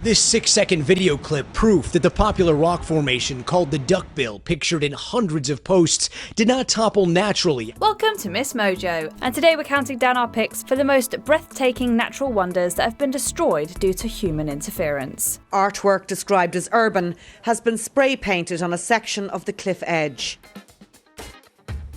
This 6-second video clip proof that the popular rock formation called the Duckbill, pictured in hundreds of posts, did not topple naturally. Welcome to MsMojo, and today we're counting down our picks for the most breathtaking natural wonders that have been destroyed due to human interference. Artwork described as urban has been spray painted on a section of the cliff edge.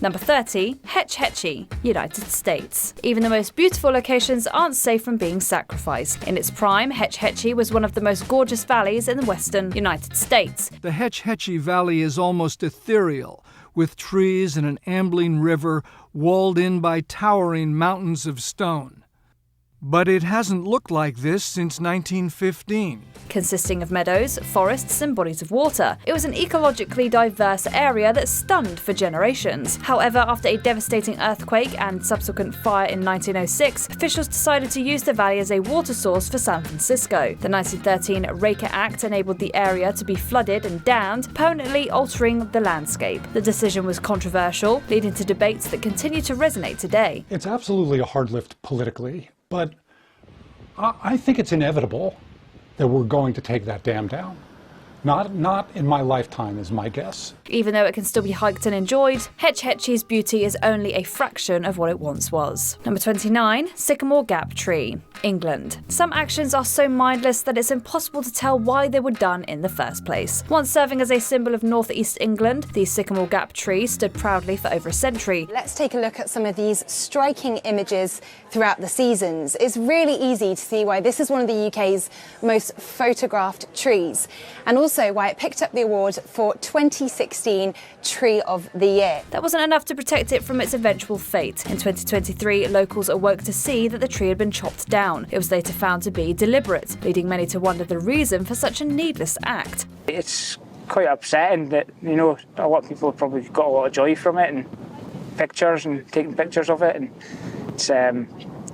Number 30, Hetch Hetchy, United States. Even the most beautiful locations aren't safe from being sacrificed. In its prime, Hetch Hetchy was one of the most gorgeous valleys in the western United States. The Hetch Hetchy Valley is almost ethereal, with trees and an ambling river walled in by towering mountains of stone. But it hasn't looked like this since 1915. Consisting of meadows, forests and bodies of water, it was an ecologically diverse area that stunned for generations. However, after a devastating earthquake and subsequent fire in 1906, officials decided to use the valley as a water source for San Francisco. The 1913 Raker Act enabled the area to be flooded and dammed, permanently altering the landscape. The decision was controversial, leading to debates that continue to resonate today. It's absolutely a hard lift politically, but I think it's inevitable that we're going to take that dam down. Not in my lifetime is my guess. Even though it can still be hiked and enjoyed, Hetch Hetchy's beauty is only a fraction of what it once was. Number 29, Sycamore Gap Tree, England. Some actions are so mindless that it's impossible to tell why they were done in the first place. Once serving as a symbol of northeast England, the Sycamore Gap Tree stood proudly for over a century. Let's take a look at some of these striking images throughout the seasons. It's really easy to see why this is one of the UK's most photographed trees, and also why it picked up the award for 2016 Tree of the Year. That wasn't enough to protect it from its eventual fate. In 2023, locals awoke to see that the tree had been chopped down. It was later found to be deliberate, leading many to wonder the reason for such a needless act. It's quite upsetting that, a lot of people have probably got a lot of joy from it and pictures and taking pictures of it, and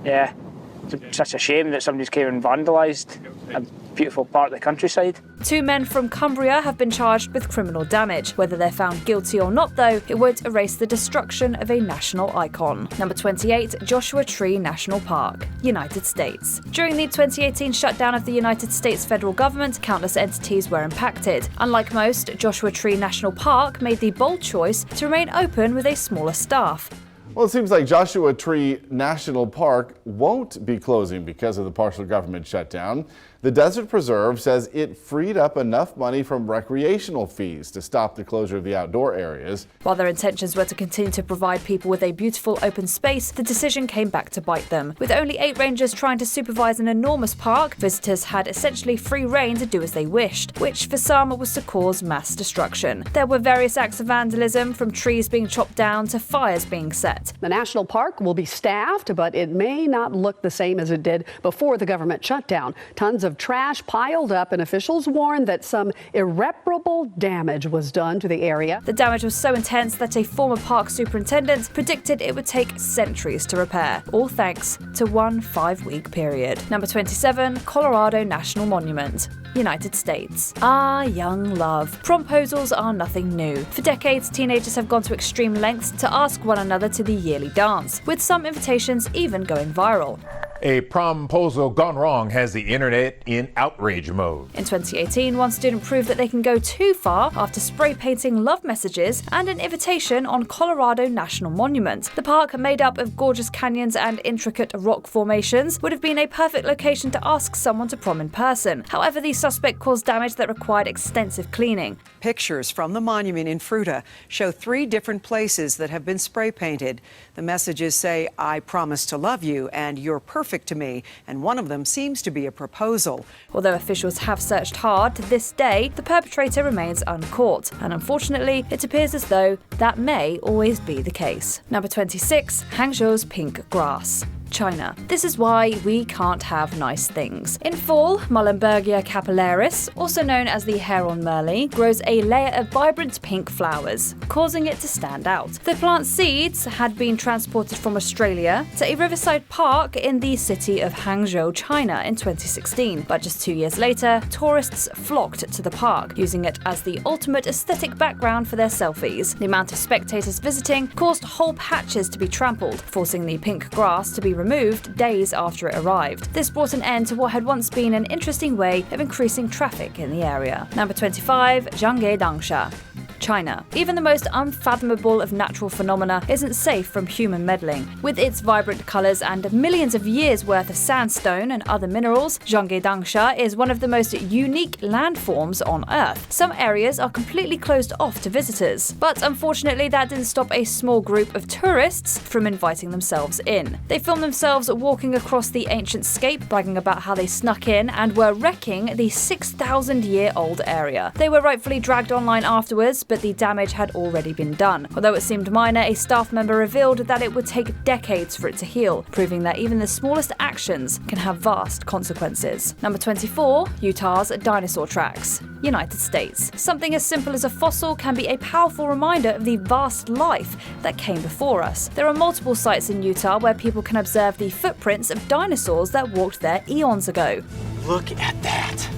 it's such a shame that somebody's came and vandalised a beautiful part of the countryside. 2 men from Cumbria have been charged with criminal damage. Whether they're found guilty or not, though, it would erase the destruction of a national icon. Number 28, Joshua Tree National Park, United States. During the 2018 shutdown of the United States federal government, countless entities were impacted. Unlike most, Joshua Tree National Park made the bold choice to remain open with a smaller staff. Well, it seems like Joshua Tree National Park won't be closing because of the partial government shutdown. The Desert Preserve says it freed up enough money from recreational fees to stop the closure of the outdoor areas. While their intentions were to continue to provide people with a beautiful open space, the decision came back to bite them. With only 8 rangers trying to supervise an enormous park, visitors had essentially free rein to do as they wished, which for some was to cause mass destruction. There were various acts of vandalism, from trees being chopped down to fires being set. The national park will be staffed, but it may not look the same as it did before the government shutdown. Tons of trash piled up, and officials warned that some irreparable damage was done to the area. The damage was so intense that a former park superintendent predicted it would take centuries to repair, all thanks to one 5-week period. Number 27, Colorado National Monument, United States. Ah, young love. Promposals are nothing new. For decades, teenagers have gone to extreme lengths to ask one another to the yearly dance, with some invitations even going viral. A promposal gone wrong has the internet in outrage mode. In 2018, one student proved that they can go too far after spray painting love messages and an invitation on Colorado National Monument. The park, made up of gorgeous canyons and intricate rock formations, would have been a perfect location to ask someone to prom in person. However, the suspect caused damage that required extensive cleaning. Pictures from the monument in Fruta show 3 different places that have been spray painted. The messages say, "I promise to love you," and "You're perfect to me," and one of them seems to be a proposal. Although officials have searched hard, to this day, the perpetrator remains uncaught, and unfortunately, it appears as though that may always be the case. Number 26, Hangzhou's pink grass, China. This is why we can't have nice things. In fall, Muhlenbergia capillaris, also known as the hair-on Merle, grows a layer of vibrant pink flowers, causing it to stand out. The plant's seeds had been transported from Australia to a riverside park in the city of Hangzhou, China in 2016. But just 2 years later, tourists flocked to the park, using it as the ultimate aesthetic background for their selfies. The amount of spectators visiting caused whole patches to be trampled, forcing the pink grass to be removed days after it arrived. This brought an end to what had once been an interesting way of increasing traffic in the area. Number 25, Zhangge, China. Even the most unfathomable of natural phenomena isn't safe from human meddling. With its vibrant colours and millions of years worth of sandstone and other minerals, Zhangge is one of the most unique landforms on Earth. Some areas are completely closed off to visitors, but unfortunately that didn't stop a small group of tourists from inviting themselves in. They filmed themselves walking across the ancient scape, bragging about how they snuck in and were wrecking the 6,000-year-old area. They were rightfully dragged online afterwards, but the damage had already been done. Although it seemed minor, a staff member revealed that it would take decades for it to heal, proving that even the smallest actions can have vast consequences. Number 24, Utah's dinosaur tracks, United States. Something as simple as a fossil can be a powerful reminder of the vast life that came before us. There are multiple sites in Utah where people can observe the footprints of dinosaurs that walked there eons ago. Look at that.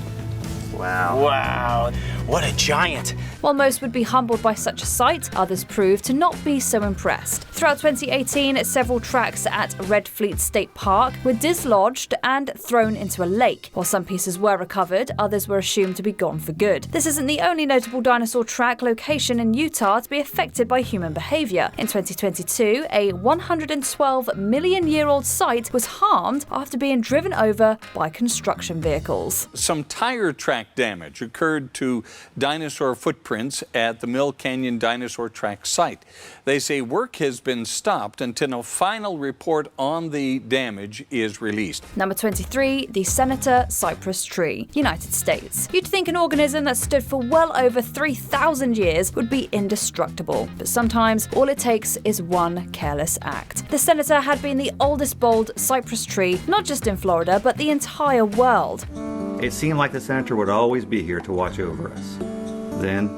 Wow. What a giant. While most would be humbled by such a sight, others proved to not be so impressed. Throughout 2018, several tracks at Red Fleet State Park were dislodged and thrown into a lake. While some pieces were recovered, others were assumed to be gone for good. This isn't the only notable dinosaur track location in Utah to be affected by human behavior. In 2022, a 112-million-year-old site was harmed after being driven over by construction vehicles. Some tire track damage occurred to dinosaur footprints at the Mill Canyon Dinosaur Track site. They say work has been stopped until a final report on the damage is released. Number 23, the Senator Cypress tree, United States. You'd think an organism that stood for well over 3,000 years would be indestructible, but sometimes all it takes is one careless act. The Senator had been the oldest bold cypress tree, not just in Florida, but the entire world. It seemed like the Senator would always be here to watch over us. Then,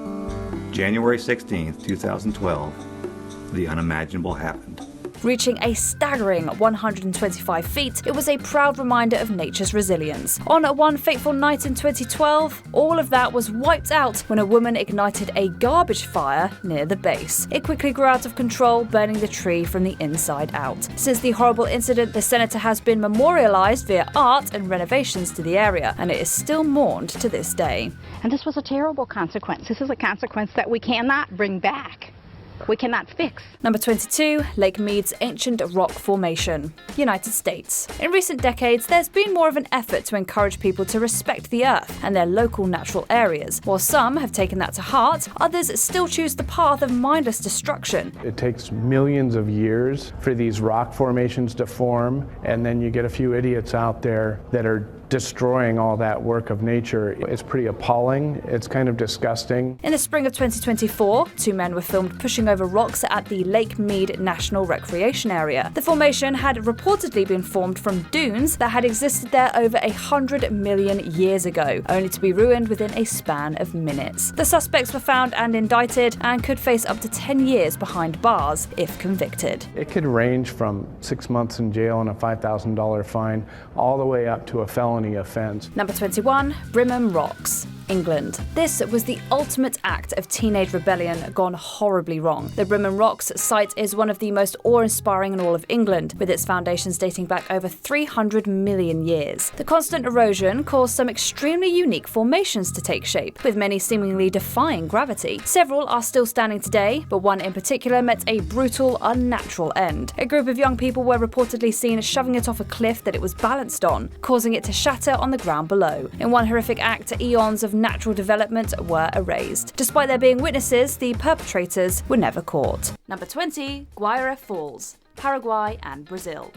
January 16th, 2012, the unimaginable happened. Reaching a staggering 125 feet, it was a proud reminder of nature's resilience. On one fateful night in 2012, all of that was wiped out when a woman ignited a garbage fire near the base. It quickly grew out of control, burning the tree from the inside out. Since the horrible incident, the Senator has been memorialized via art and renovations to the area, and it is still mourned to this day. And this was a terrible consequence. This is a consequence that we cannot bring back. We cannot fix. Number 22, Lake Meades Ancient Rock Formation, United States. In recent decades, there's been more of an effort to encourage people to respect the Earth and their local natural areas. While some have taken that to heart, others still choose the path of mindless destruction. It takes millions of years for these rock formations to form, and then you get a few idiots out there that are destroying all that work of nature. It's pretty appalling. It's kind of disgusting. In the spring of 2024, two men were filmed pushing over rocks at the Lake Mead National Recreation Area. The formation had reportedly been formed from dunes that had existed there over 100 million years ago, only to be ruined within a span of minutes. The suspects were found and indicted and could face up to 10 years behind bars if convicted. It could range from 6 months in jail and a $5,000 fine all the way up to a felony offense. Number 21, Brimham Rocks, England. This was the ultimate act of teenage rebellion gone horribly wrong. The Brimham Rocks site is one of the most awe-inspiring in all of England, with its foundations dating back over 300 million years. The constant erosion caused some extremely unique formations to take shape, with many seemingly defying gravity. Several are still standing today, but one in particular met a brutal, unnatural end. A group of young people were reportedly seen shoving it off a cliff that it was balanced on, causing it to shatter on the ground below. In one horrific act, eons of natural development were erased. Despite there being witnesses, the perpetrators were never caught. Number 20, Guara Falls, Paraguay and Brazil.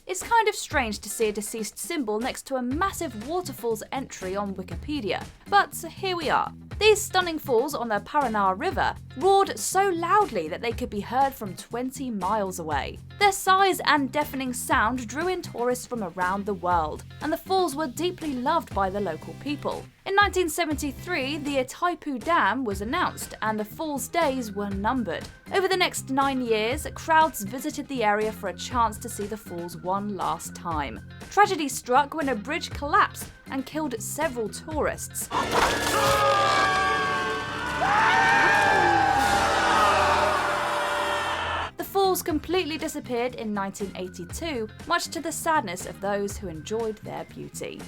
It's kind of strange to see a deceased symbol next to a massive waterfall's entry on Wikipedia, but here we are. These stunning falls on the Paraná River roared so loudly that they could be heard from 20 miles away. Their size and deafening sound drew in tourists from around the world, and the falls were deeply loved by the local people. In 1973, the Itaipu Dam was announced, and the falls' days were numbered. Over the next 9 years, crowds visited the area for a chance to see the falls one last time. Tragedy struck when a bridge collapsed and killed several tourists. The falls corals completely disappeared in 1982, much to the sadness of those who enjoyed their beauty.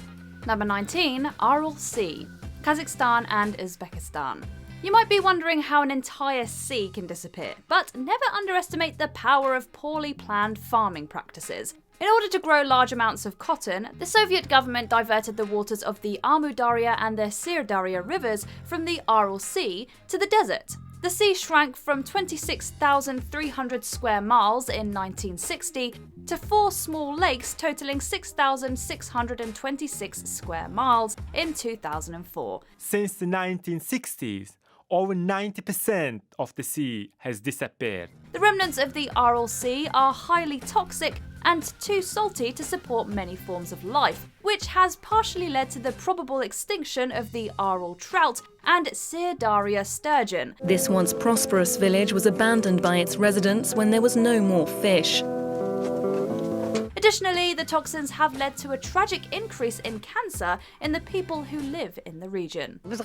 Number 19. Aral Sea, Kazakhstan and Uzbekistan. You might be wondering how an entire sea can disappear, but never underestimate the power of poorly planned farming practices. In order to grow large amounts of cotton, the Soviet government diverted the waters of the Amudarya and the Sirdarya rivers from the Aral Sea to the desert. The sea shrank from 26,300 square miles in 1960 to 4 small lakes totaling 6,626 square miles in 2004. Since the 1960s, over 90% of the sea has disappeared. The remnants of the Aral Sea are highly toxic and too salty to support many forms of life, which has partially led to the probable extinction of the Aral trout and Sirdarya sturgeon. This once prosperous village was abandoned by its residents when there was no more fish. Additionally, the toxins have led to a tragic increase in cancer in the people who live in the region. Number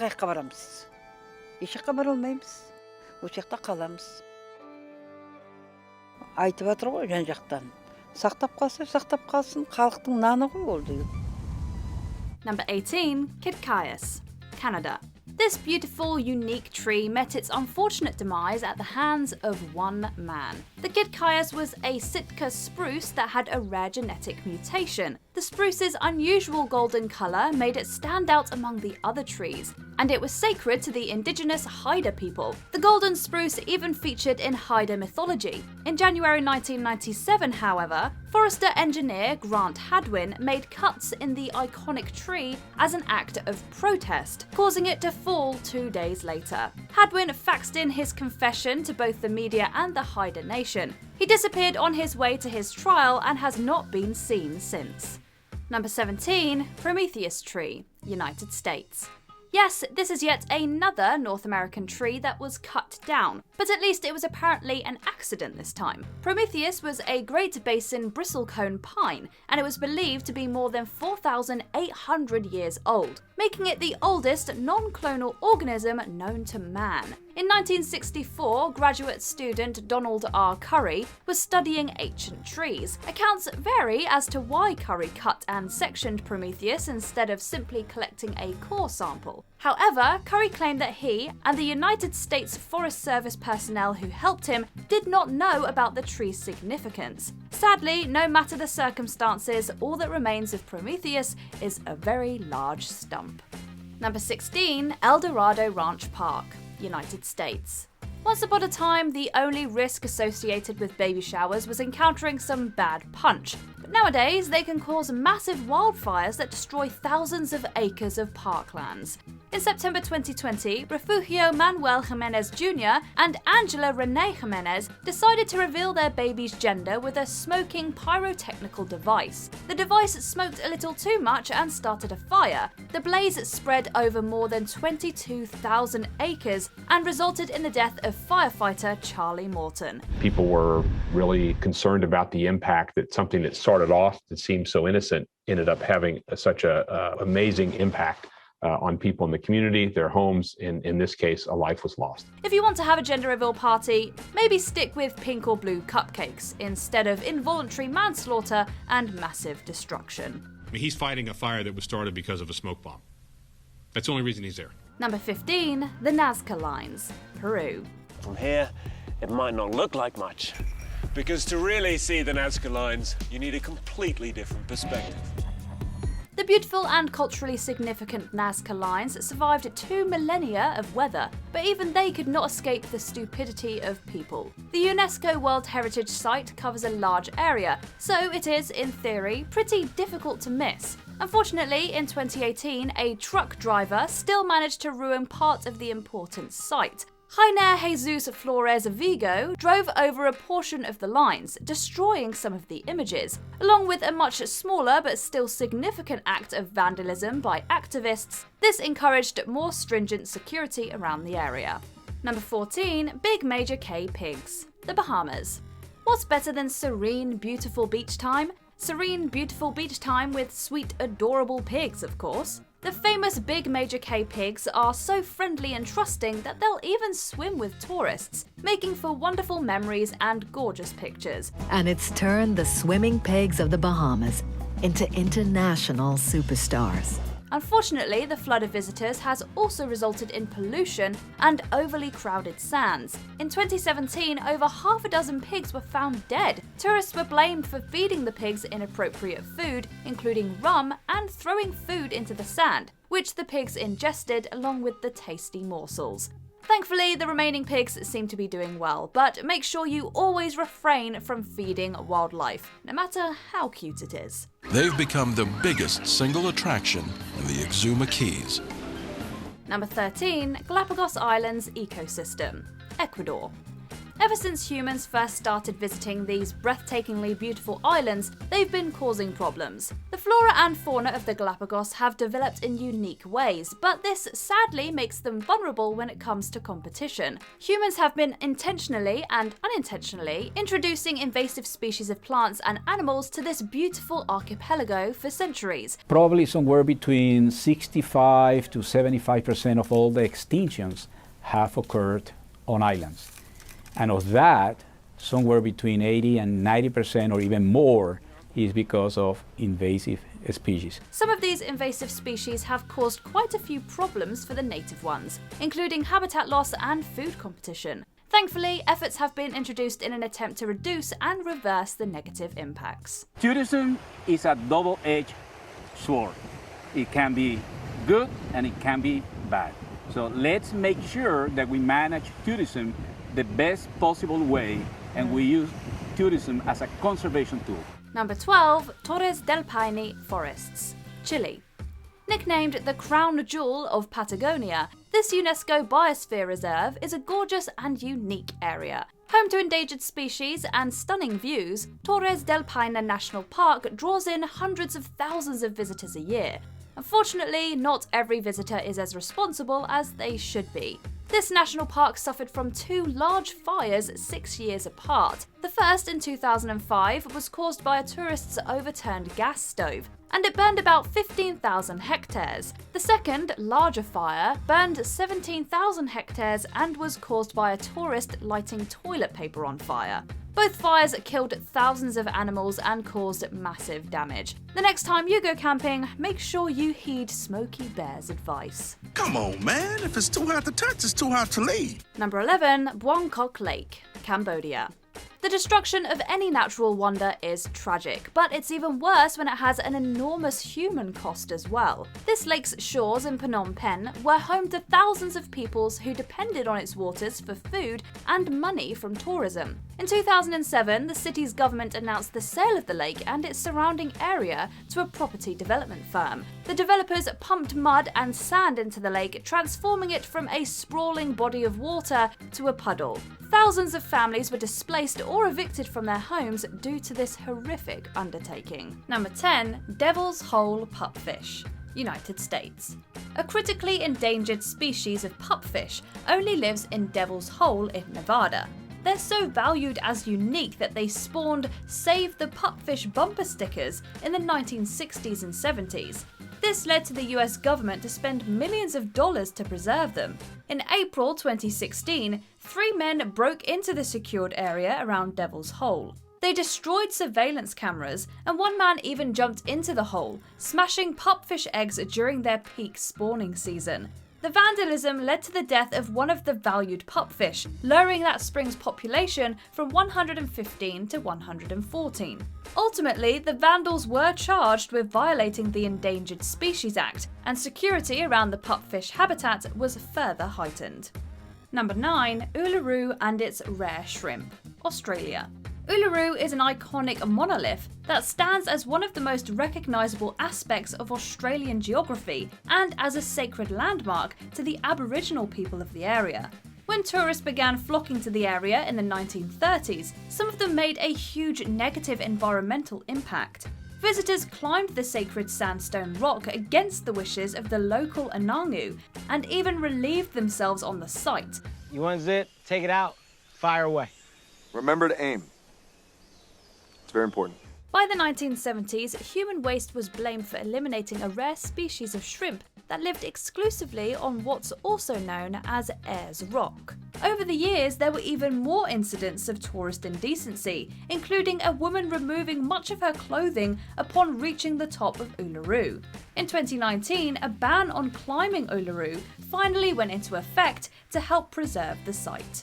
18. Kitka Canada. This beautiful, unique tree met its unfortunate demise at the hands of one man. The Kitka was a Sitka spruce that had a rare genetic mutation. The spruce's unusual golden colour made it stand out among the other trees, and it was sacred to the indigenous Haida people. The golden spruce even featured in Haida mythology. In January 1997, however, forester engineer Grant Hadwin made cuts in the iconic tree as an act of protest, causing it to fall 2 days later. Hadwin faxed in his confession to both the media and the Haida Nation. He disappeared on his way to his trial and has not been seen since. Number 17. Prometheus tree, United States. Yes, this is yet another North American tree that was cut down, but at least it was apparently an accident this time. Prometheus was a Great Basin bristlecone pine, and it was believed to be more than 4,800 years old, making it the oldest non-clonal organism known to man. In 1964, graduate student Donald R. Curry was studying ancient trees. Accounts vary as to why Curry cut and sectioned Prometheus instead of simply collecting a core sample. However, Curry claimed that he and the United States Forest Service personnel who helped him did not know about the tree's significance. Sadly, no matter the circumstances, all that remains of Prometheus is a very large stump. Number 16. El Dorado Ranch Park, United States. Once upon a time, the only risk associated with baby showers was encountering some bad punch. But nowadays, they can cause massive wildfires that destroy thousands of acres of parklands. In September 2020, Refugio Manuel Jimenez Jr. and Angela Renee Jimenez decided to reveal their baby's gender with a smoking pyrotechnical device. The device smoked a little too much and started a fire. The blaze spread over more than 22,000 acres and resulted in the death of firefighter Charlie Morton. People were really concerned about the impact that something that started off that seemed so innocent ended up having such an amazing impact on people in the community, their homes. In this case, a life was lost. If you want to have a gender reveal party, maybe stick with pink or blue cupcakes instead of involuntary manslaughter and massive destruction. I mean, he's fighting a fire that was started because of a smoke bomb. That's the only reason he's there. Number 15. The Nazca Lines, Peru. From here, it might not look like much, because to really see the Nazca Lines, you need a completely different perspective. The beautiful and culturally significant Nazca Lines survived 2 millennia of weather, but even they could not escape the stupidity of people. The UNESCO World Heritage Site covers a large area, so it is, in theory, pretty difficult to miss. Unfortunately, in 2018, a truck driver still managed to ruin part of the important site. Jainer Jesus Flores Vigo drove over a portion of the lines, destroying some of the images, along with a much smaller but still significant act of vandalism by activists. This encouraged more stringent security around the area. Number 14. Big Major K Pigs, the Bahamas. What's better than serene, beautiful beach time? Serene, beautiful beach time with sweet, adorable pigs, of course. The famous big major K pigs are so friendly and trusting that they'll even swim with tourists, making for wonderful memories and gorgeous pictures. And it's turned the swimming pigs of the Bahamas into international superstars. Unfortunately, the flood of visitors has also resulted in pollution and overly crowded sands. In 2017, over half a dozen pigs were found dead. Tourists were blamed for feeding the pigs inappropriate food, including rum, and throwing food into the sand, which the pigs ingested along with the tasty morsels. Thankfully, the remaining pigs seem to be doing well, but make sure you always refrain from feeding wildlife, no matter how cute it is. They've become the biggest single attraction in the Exuma Keys. Number 13, Galapagos Islands ecosystem, Ecuador. Ever since humans first started visiting these breathtakingly beautiful islands, they've been causing problems. The flora and fauna of the Galapagos have developed in unique ways, but this sadly makes them vulnerable when it comes to competition. Humans have been intentionally and unintentionally introducing invasive species of plants and animals to this beautiful archipelago for centuries. Probably somewhere between 65 to 75% of all the extinctions have occurred on islands. And of that, somewhere between 80 and 90% or even more is because of invasive species. Some of these invasive species have caused quite a few problems for the native ones, including habitat loss and food competition. Thankfully, efforts have been introduced in an attempt to reduce and reverse the negative impacts. Tourism is a double-edged sword. It can be good and it can be bad. So let's make sure that we manage tourism the best possible way, and we use tourism as a conservation tool. Number 12, Torres del Paine forests, Chile. Nicknamed the crown jewel of Patagonia, this UNESCO Biosphere Reserve is a gorgeous and unique area. Home to endangered species and stunning views, Torres del Paine National Park draws in hundreds of thousands of visitors a year. Unfortunately, not every visitor is as responsible as they should be. This national park suffered from two large fires 6 years apart. The first, in 2005, was caused by a tourist's overturned gas stove, and it burned about 15,000 hectares. The second, larger fire, burned 17,000 hectares and was caused by a tourist lighting toilet paper on fire. Both fires killed thousands of animals and caused massive damage. The next time you go camping, make sure you heed Smokey Bear's advice. Come on, man. If it's too hot to touch, it's too hot to leave. Number 11, Bangkok Lake, Cambodia. The destruction of any natural wonder is tragic, but it's even worse when it has an enormous human cost as well. This lake's shores in Phnom Penh were home to thousands of peoples who depended on its waters for food and money from tourism. In 2007, the city's government announced the sale of the lake and its surrounding area to a property development firm. The developers pumped mud and sand into the lake, transforming it from a sprawling body of water to a puddle. Thousands of families were displaced or evicted from their homes due to this horrific undertaking. Number 10, Devil's Hole Pupfish, United States. A critically endangered species of pupfish only lives in Devil's Hole in Nevada. They're so valued as unique that they spawned Save the Pupfish bumper stickers in the 1960s and 70s. This led to the US government to spend millions of dollars to preserve them. In April 2016, 3 men broke into the secured area around Devil's Hole. They destroyed surveillance cameras, and one man even jumped into the hole, smashing pupfish eggs during their peak spawning season. The vandalism led to the death of one of the valued pupfish, lowering that spring's population from 115 to 114. Ultimately, the vandals were charged with violating the Endangered Species Act, and security around the pupfish habitat was further heightened. Number 9, Uluru and its rare shrimp, Australia. Uluru is an iconic monolith that stands as one of the most recognisable aspects of Australian geography and as a sacred landmark to the Aboriginal people of the area. When tourists began flocking to the area in the 1930s, some of them made a huge negative environmental impact. Visitors climbed the sacred sandstone rock against the wishes of the local Anangu and even relieved themselves on the site. You want zit? Take it out. Fire away. Remember to aim. It's very important. By the 1970s, human waste was blamed for eliminating a rare species of shrimp that lived exclusively on what's also known as Ayers Rock. Over the years, there were even more incidents of tourist indecency, including a woman removing much of her clothing upon reaching the top of Uluru. In 2019, a ban on climbing Uluru finally went into effect to help preserve the site.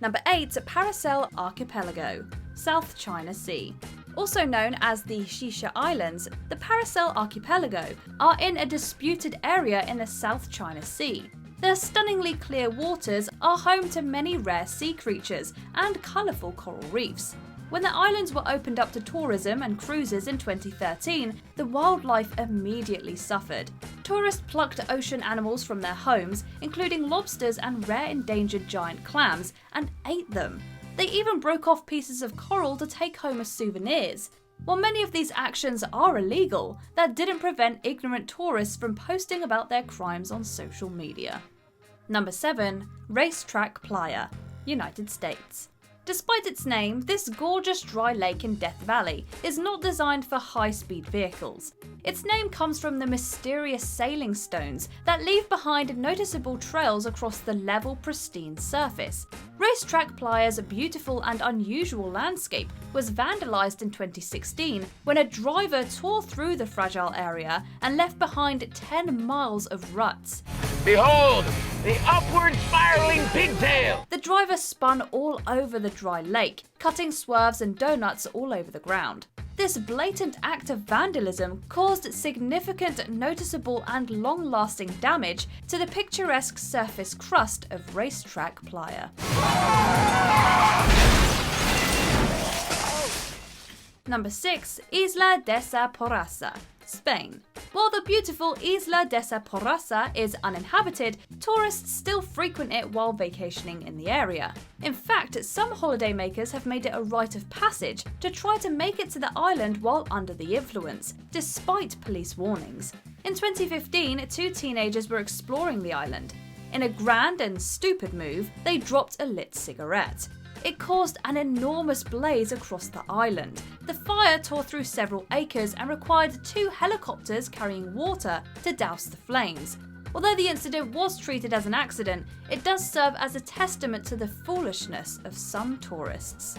Number 8. Parasel Archipelago, South China Sea. Also known as the Shisha Islands, the Parasel Archipelago are in a disputed area in the South China Sea. Their stunningly clear waters are home to many rare sea creatures and colourful coral reefs. When the islands were opened up to tourism and cruises in 2013, the wildlife immediately suffered. Tourists plucked ocean animals from their homes, including lobsters and rare endangered giant clams, and ate them. They even broke off pieces of coral to take home as souvenirs. While many of these actions are illegal, that didn't prevent ignorant tourists from posting about their crimes on social media. Number 7. Racetrack Playa, United States. Despite its name, this gorgeous dry lake in Death Valley is not designed for high-speed vehicles. Its name comes from the mysterious sailing stones that leave behind noticeable trails across the level, pristine surface. Racetrack Playa's beautiful and unusual landscape was vandalized in 2016 when a driver tore through the fragile area and left behind 10 miles of ruts. Behold, the upward spiraling pigtail! The driver spun all over the dry lake, cutting swerves and donuts all over the ground. This blatant act of vandalism caused significant, noticeable and long-lasting damage to the picturesque surface crust of Racetrack Playa. Number 6. Isla de esa Porrasa, Spain. While the beautiful Isla de esa Porrasa is uninhabited, tourists still frequent it while vacationing in the area. In fact, some holidaymakers have made it a rite of passage to try to make it to the island while under the influence, despite police warnings. In 2015, 2 teenagers were exploring the island. In a grand and stupid move, they dropped a lit cigarette. It caused an enormous blaze across the island. The fire tore through several acres and required 2 helicopters carrying water to douse the flames. Although the incident was treated as an accident, it does serve as a testament to the foolishness of some tourists.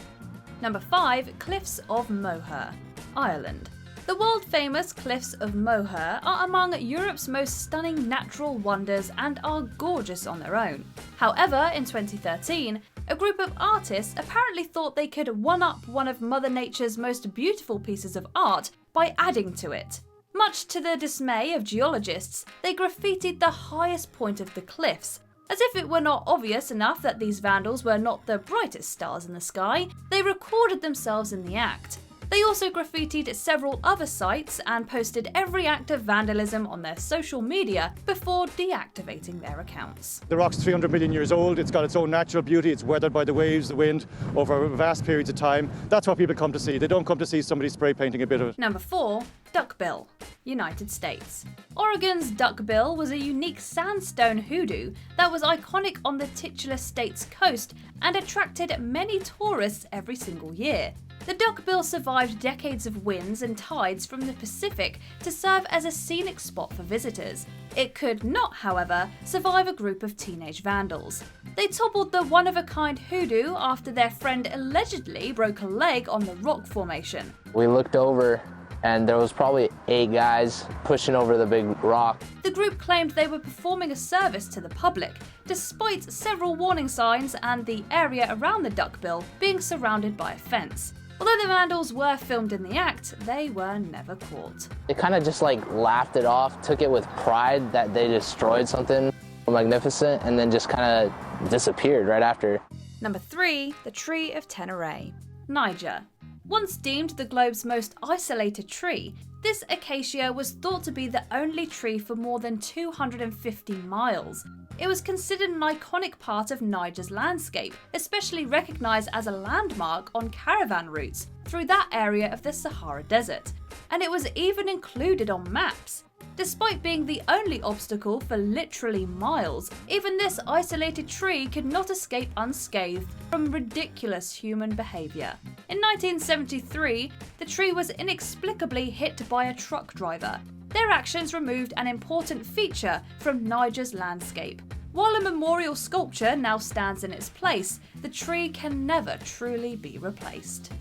Number 5. Cliffs of Moher, Ireland. The world-famous Cliffs of Moher are among Europe's most stunning natural wonders and are gorgeous on their own. However, in 2013, a group of artists apparently thought they could one-up one of Mother Nature's most beautiful pieces of art by adding to it. Much to the dismay of geologists, they graffitied the highest point of the cliffs. As if it were not obvious enough that these vandals were not the brightest stars in the sky, they recorded themselves in the act. They also graffitied several other sites and posted every act of vandalism on their social media before deactivating their accounts. The rock's 300 million years old, it's got its own natural beauty, it's weathered by the waves, the wind, over vast periods of time. That's what people come to see. They don't come to see somebody spray painting a bit of it. Number 4. Duckbill, United States. Oregon's duckbill was a unique sandstone hoodoo that was iconic on the titular state's coast and attracted many tourists every single year. The duckbill survived decades of winds and tides from the Pacific to serve as a scenic spot for visitors. It could not, however, survive a group of teenage vandals. They toppled the one-of-a-kind hoodoo after their friend allegedly broke a leg on the rock formation. We looked over and there was probably 8 guys pushing over the big rock. The group claimed they were performing a service to the public, despite several warning signs and the area around the duckbill being surrounded by a fence. Although the vandals were filmed in the act, they were never caught. They kind of just laughed it off, took it with pride that they destroyed something magnificent, and then just kind of disappeared right after. Number 3. The Tree of Teneré, Niger. Once deemed the globe's most isolated tree, this acacia was thought to be the only tree for more than 250 miles. It was considered an iconic part of Niger's landscape, especially recognised as a landmark on caravan routes through that area of the Sahara Desert, and it was even included on maps. Despite being the only obstacle for literally miles, even this isolated tree could not escape unscathed from ridiculous human behaviour. In 1973, the tree was inexplicably hit by a truck driver. their actions removed an important feature from Niger's landscape. While a memorial sculpture now stands in its place, the tree can never truly be replaced.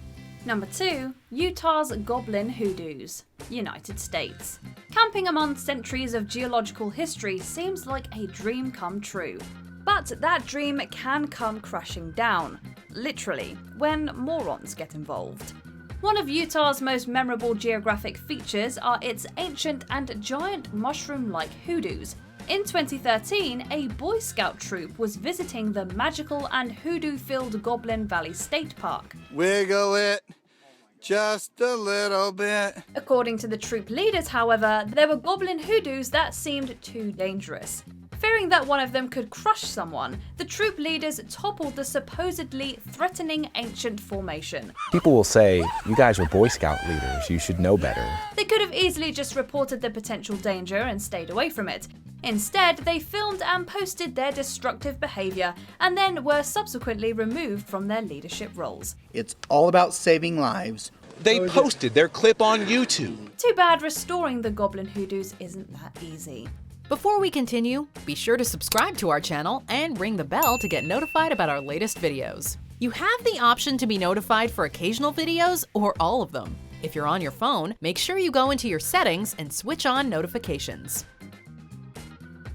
Number 2. Utah's Goblin Hoodoos, United States. Camping among centuries of geological history seems like a dream come true. But that dream can come crashing down, literally, when morons get involved. One of Utah's most memorable geographic features are its ancient and giant mushroom-like hoodoos. In 2013, a Boy Scout troop was visiting the magical and hoodoo-filled Goblin Valley State Park. Wiggle it just a little bit. According to the troop leaders, however, there were goblin hoodoos that seemed too dangerous. Fearing that one of them could crush someone, the troop leaders toppled the supposedly threatening ancient formation. People will say, you guys are Boy Scout leaders, you should know better. They could have easily just reported the potential danger and stayed away from it. Instead, they filmed and posted their destructive behavior and then were subsequently removed from their leadership roles. It's all about saving lives. They posted their clip on YouTube. Too bad restoring the goblin hoodoos isn't that easy. Before we continue, be sure to subscribe to our channel and ring the bell to get notified about our latest videos. You have the option to be notified for occasional videos or all of them. If you're on your phone, make sure you go into your settings and switch on notifications.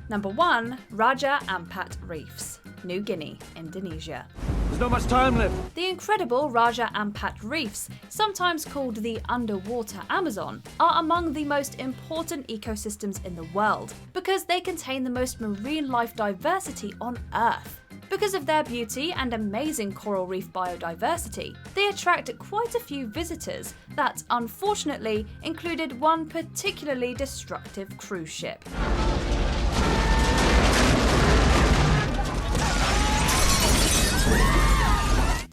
Number 1. Raja Ampat Reefs, New Guinea, Indonesia. There's not much time left. The incredible Raja Ampat Reefs, sometimes called the underwater Amazon, are among the most important ecosystems in the world because they contain the most marine life diversity on Earth. Because of their beauty and amazing coral reef biodiversity, they attract quite a few visitors that, unfortunately, included one particularly destructive cruise ship.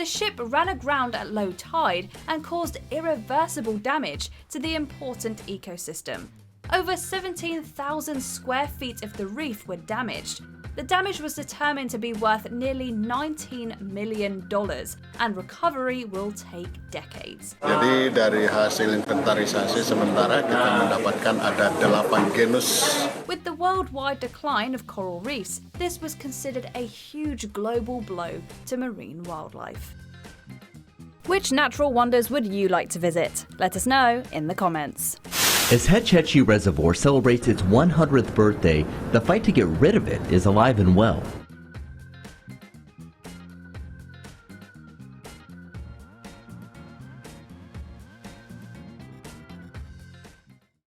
The ship ran aground at low tide and caused irreversible damage to the important ecosystem. Over 17,000 square feet of the reef were damaged. The damage was determined to be worth nearly $19 million, and recovery will take decades. Jadi dari hasil inventarisasi sementara kita mendapatkan ada 8 genus. With the worldwide decline of coral reefs, this was considered a huge global blow to marine wildlife. Which natural wonders would you like to visit? Let us know in the comments. As Hetch Hetchy Reservoir celebrates its 100th birthday, the fight to get rid of it is alive and well.